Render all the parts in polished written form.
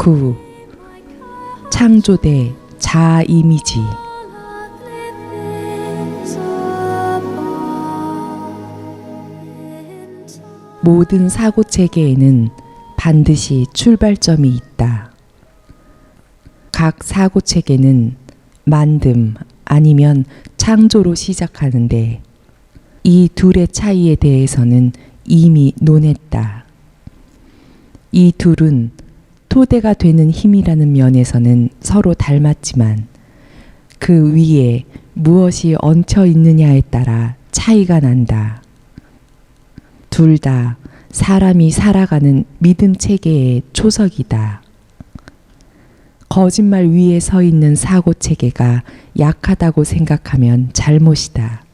9. 창조대 자아 이미지. 모든 사고 체계에는 반드시 출발점이 있다. 각 사고 체계는 만듦 아니면 창조로 시작하는데 이 둘의 차이에 대해서는 이미 논했다. 이 둘은 토대가 되는 힘이라는 면에서는 서로 닮았지만 그 위에 무엇이 얹혀 있느냐에 따라 차이가 난다. 둘 다 사람이 살아가는 믿음 체계의 초석이다. 거짓말 위에 서 있는 사고 체계가 약하다고 생각하면 잘못이다.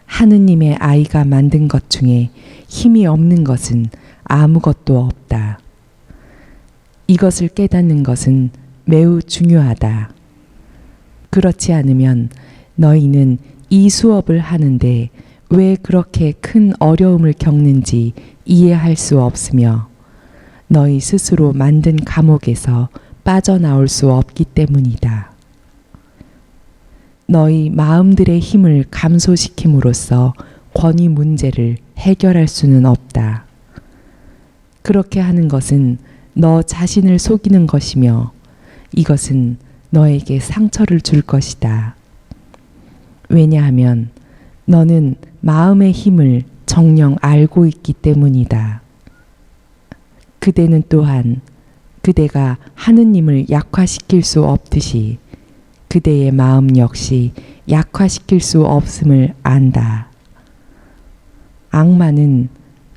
하느님의 아이가 만든 것 중에 힘이 없는 것은 아무것도 없다. 이것을 깨닫는 것은 매우 중요하다. 그렇지 않으면 너희는 이 수업을 하는데 왜 그렇게 큰 어려움을 겪는지 이해할 수 없으며 너희 스스로 만든 감옥에서 빠져나올 수 없기 때문이다. 너희 마음들의 힘을 감소시킴으로써 권위 문제를 해결할 수는 없다. 그렇게 하는 것은 너 자신을 속이는 것이며 이것은 너에게 상처를 줄 것이다. 왜냐하면 너는 마음의 힘을 정녕 알고 있기 때문이다. 그대는 또한 그대가 하느님을 약화시킬 수 없듯이 그대의 마음 역시 약화시킬 수 없음을 안다. 악마는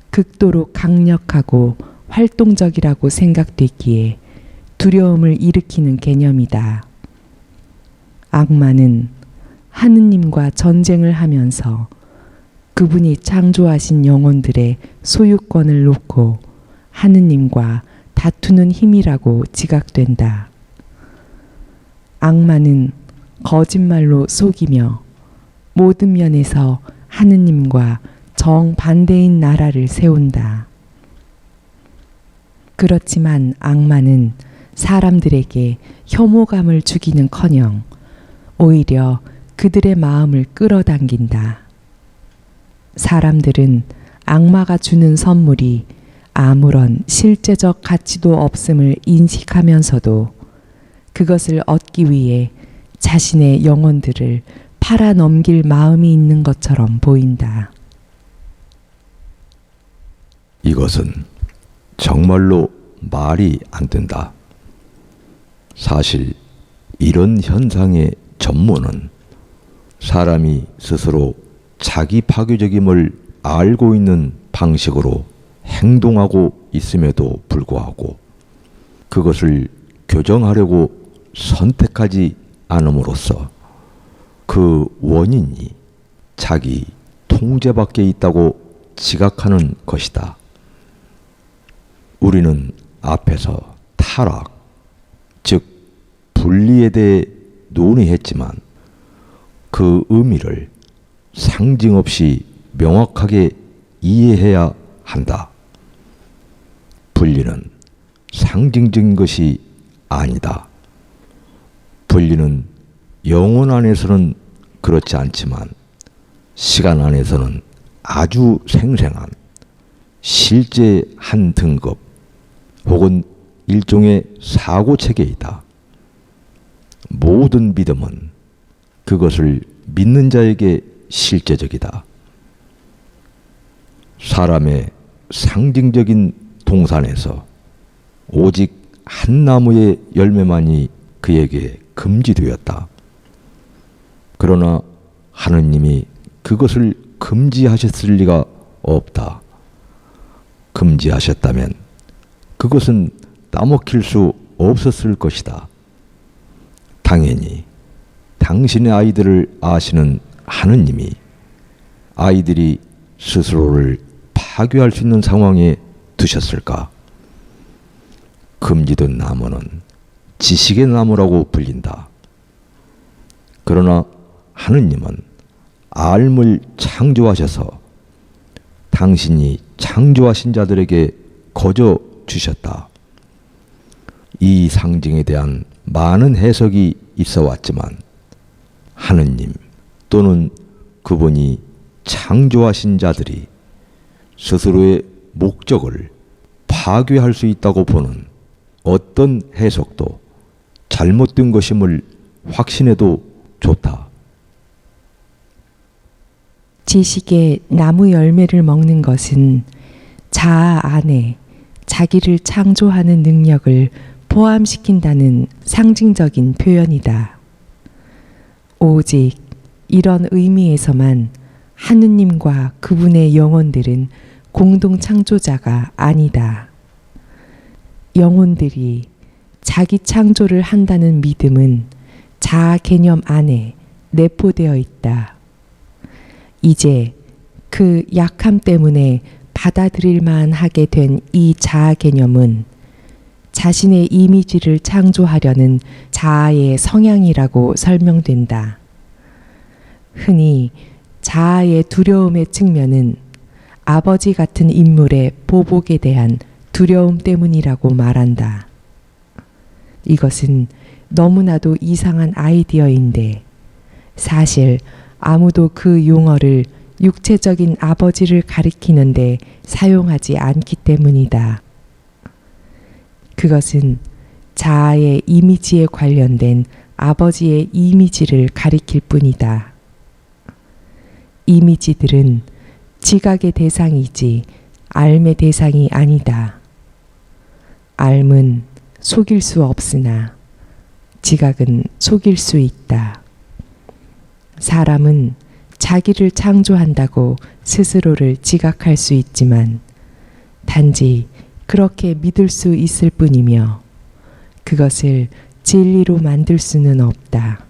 극도로 강력하고 활동적이라고 생각되기에 두려움을 일으키는 개념이다. 악마는 하느님과 전쟁을 하면서 그분이 창조하신 영혼들의 소유권을 놓고 하느님과 다투는 힘이라고 지각된다. 악마는 거짓말로 속이며 모든 면에서 하느님과 정반대인 나라를 세운다. 그렇지만 악마는 사람들에게 혐오감을 주기는커녕 오히려 그들의 마음을 끌어당긴다. 사람들은 악마가 주는 선물이 아무런 실제적 가치도 없음을 인식하면서도 그것을 얻기 위해 자신의 영혼들을 팔아넘길 마음이 있는 것처럼 보인다. 이것은 정말로 말이 안 된다. 사실 이런 현상의 전모는 사람이 스스로 자기 파괴적임을 알고 있는 방식으로 행동하고 있음에도 불구하고 그것을 교정하려고 선택하지 않음으로써 그 원인이 자기 통제 밖에 있다고 지각하는 것이다. 우리는 앞에서 타락, 즉 분리에 대해 논의했지만 그 의미를 상징 없이 명확하게 이해해야 한다. 분리는 상징적인 것이 아니다. 분리는 영혼 안에서는 그렇지 않지만 시간 안에서는 아주 생생한 실제 한 등급 혹은 일종의 사고체계이다. 모든 믿음은 그것을 믿는 자에게 실제적이다. 사람의 상징적인 동산에서 오직 한 나무의 열매만이 그에게 금지되었다. 그러나 하느님이 그것을 금지하셨을 리가 없다. 금지하셨다면 그것은 따먹힐 수 없었을 것이다. 당연히 당신의 아이들을 아시는 하느님이 아이들이 스스로를 파괴할 수 있는 상황에 두셨을까? 금지된 나무는 지식의 나무라고 불린다. 그러나 하느님은 알을 창조하셔서 당신이 창조하신 자들에게 거저 주셨다. 이 상징에 대한 많은 해석이 있어 왔지만 하느님 또는 그분이 창조하신 자들이 스스로의 목적을 파괴할 수 있다고 보는 어떤 해석도 잘못된 것임을 확신해도 좋다. 지식의 나무 열매를 먹는 것은 자아 안에 자기를 창조하는 능력을 포함시킨다는 상징적인 표현이다. 오직 이런 의미에서만 하느님과 그분의 영혼들은 공동 창조자가 아니다. 영혼들이 자기 창조를 한다는 믿음은 자아 개념 안에 내포되어 있다. 이제 그 약함 때문에 받아들일 만하게 된 이 자아 개념은 자신의 이미지를 창조하려는 자아의 성향이라고 설명된다. 흔히 자아의 두려움의 측면은 아버지 같은 인물의 보복에 대한 두려움 때문이라고 말한다. 이것은 너무나도 이상한 아이디어인데 사실 아무도 그 용어를 육체적인 아버지를 가리키는데 사용하지 않기 때문이다. 그것은 자아의 이미지에 관련된 아버지의 이미지를 가리킬 뿐이다. 이미지들은 지각의 대상이지 앓의 대상이 아니다. 앓은 속일 수 없으나 지각은 속일 수 있다. 사람은 자기를 창조한다고 스스로를 지각할 수 있지만 단지 그렇게 믿을 수 있을 뿐이며 그것을 진리로 만들 수는 없다.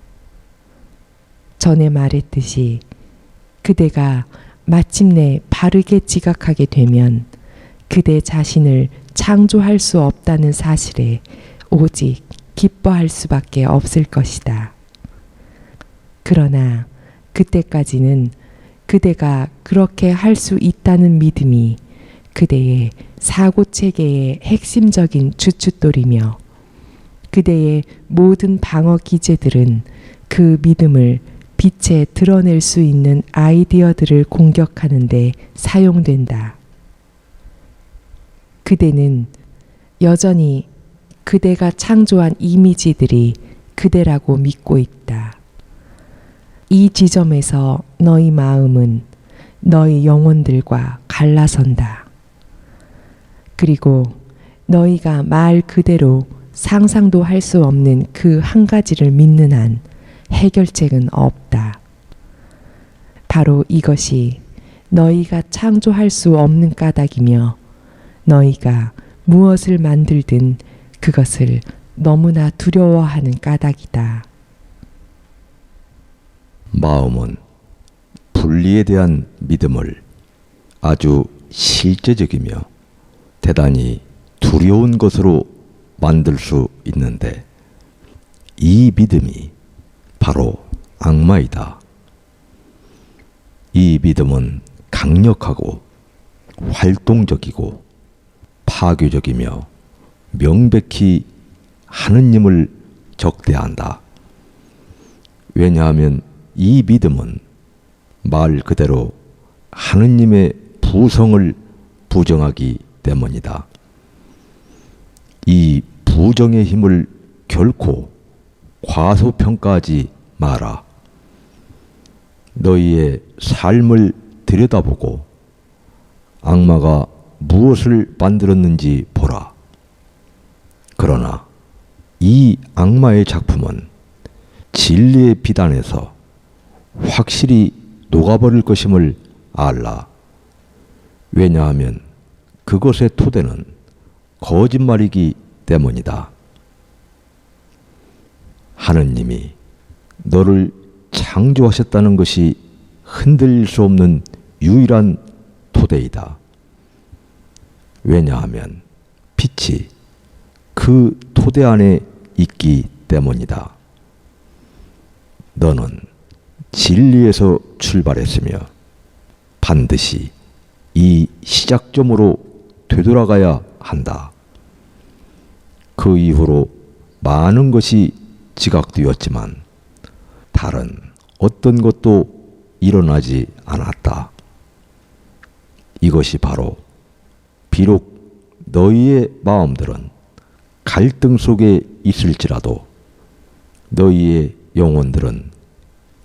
전에 말했듯이 그대가 마침내 바르게 지각하게 되면 그대 자신을 창조할 수 없다는 사실에 오직 기뻐할 수밖에 없을 것이다. 그러나 그때까지는 그대가 그렇게 할 수 있다는 믿음이 그대의 사고체계의 핵심적인 주춧돌이며 그대의 모든 방어 기제들은 그 믿음을 빛에 드러낼 수 있는 아이디어들을 공격하는 데 사용된다. 그대는 여전히 그대가 창조한 이미지들이 그대라고 믿고 있다. 이 지점에서 너희 마음은 너희 영혼들과 갈라선다. 그리고 너희가 말 그대로 상상도 할 수 없는 그 한 가지를 믿는 한 해결책은 없다. 바로 이것이 너희가 창조할 수 없는 까닭이며 너희가 무엇을 만들든 그것을 너무나 두려워하는 까닭이다. 마음은 분리에 대한 믿음을 아주 실제적이며 대단히 두려운 것으로 만들 수 있는데 이 믿음이 바로 악마이다. 이 믿음은 강력하고 활동적이고 파괴적이며 명백히 하느님을 적대한다. 왜냐하면 이 믿음은 말 그대로 하느님의 부성을 부정하기 때문이다. 이 부정의 힘을 결코 과소평가하지 마라. 너희의 삶을 들여다보고 악마가 무엇을 만들었는지 보라. 그러나 이 악마의 작품은 진리의 비단에서 확실히 녹아버릴 것임을 알라. 왜냐하면 그것의 토대는 거짓말이기 때문이다. 하느님이 너를 창조하셨다는 것이 흔들릴 수 없는 유일한 토대이다. 왜냐하면 빛이 그 토대 안에 있기 때문이다. 너는 진리에서 출발했으며 반드시 이 시작점으로 되돌아가야 한다. 그 이후로 많은 것이 지각되었지만 다른 어떤 것도 일어나지 않았다. 이것이 바로 비록 너희의 마음들은 갈등 속에 있을지라도 너희의 영혼들은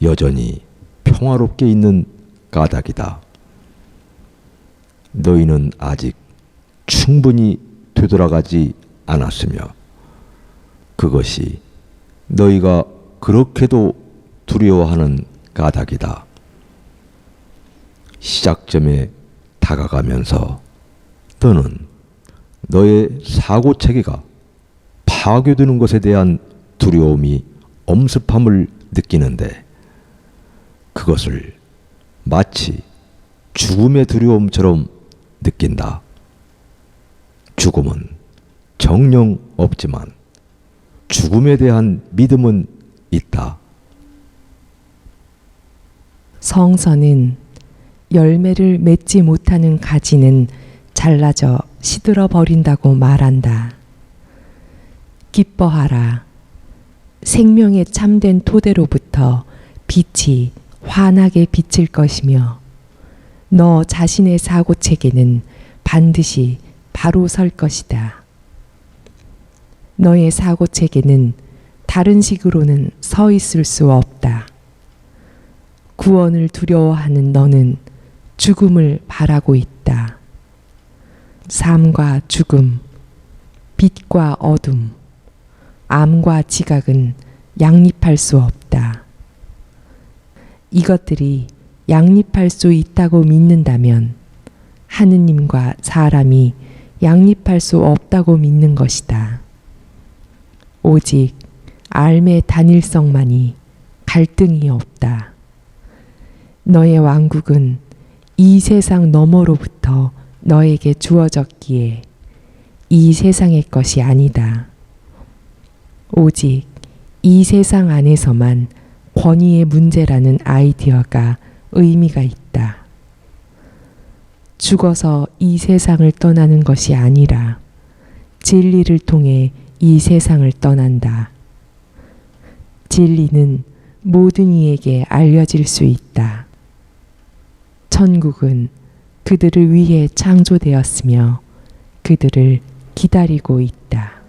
여전히 평화롭게 있는 까닭이다. 너희는 아직 충분히 되돌아가지 않았으며 그것이 너희가 그렇게도 두려워하는 까닭이다. 시작점에 다가가면서 너는 너의 사고체계가 파괴되는 것에 대한 두려움이 엄습함을 느끼는데 그것을 마치 죽음의 두려움처럼 느낀다. 죽음은 정령 없지만 죽음에 대한 믿음은 있다. 성서는 열매를 맺지 못하는 가지는 잘라져 시들어 버린다고 말한다. 기뻐하라. 생명의 참된 토대로부터 빛이 환하게 비칠 것이며 너 자신의 사고체계는 반드시 바로 설 것이다. 너의 사고체계는 다른 식으로는 서 있을 수 없다. 구원을 두려워하는 너는 죽음을 바라고 있다. 삶과 죽음, 빛과 어둠, 암과 지각은 양립할 수 없다. 이것들이 양립할 수 있다고 믿는다면 하느님과 사람이 양립할 수 없다고 믿는 것이다. 오직 삶의 단일성만이 갈등이 없다. 너의 왕국은 이 세상 너머로부터 너에게 주어졌기에 이 세상의 것이 아니다. 오직 이 세상 안에서만 권위의 문제라는 아이디어가 의미가 있다. 죽어서 이 세상을 떠나는 것이 아니라 진리를 통해 이 세상을 떠난다. 진리는 모든 이에게 알려질 수 있다. 천국은 그들을 위해 창조되었으며 그들을 기다리고 있다.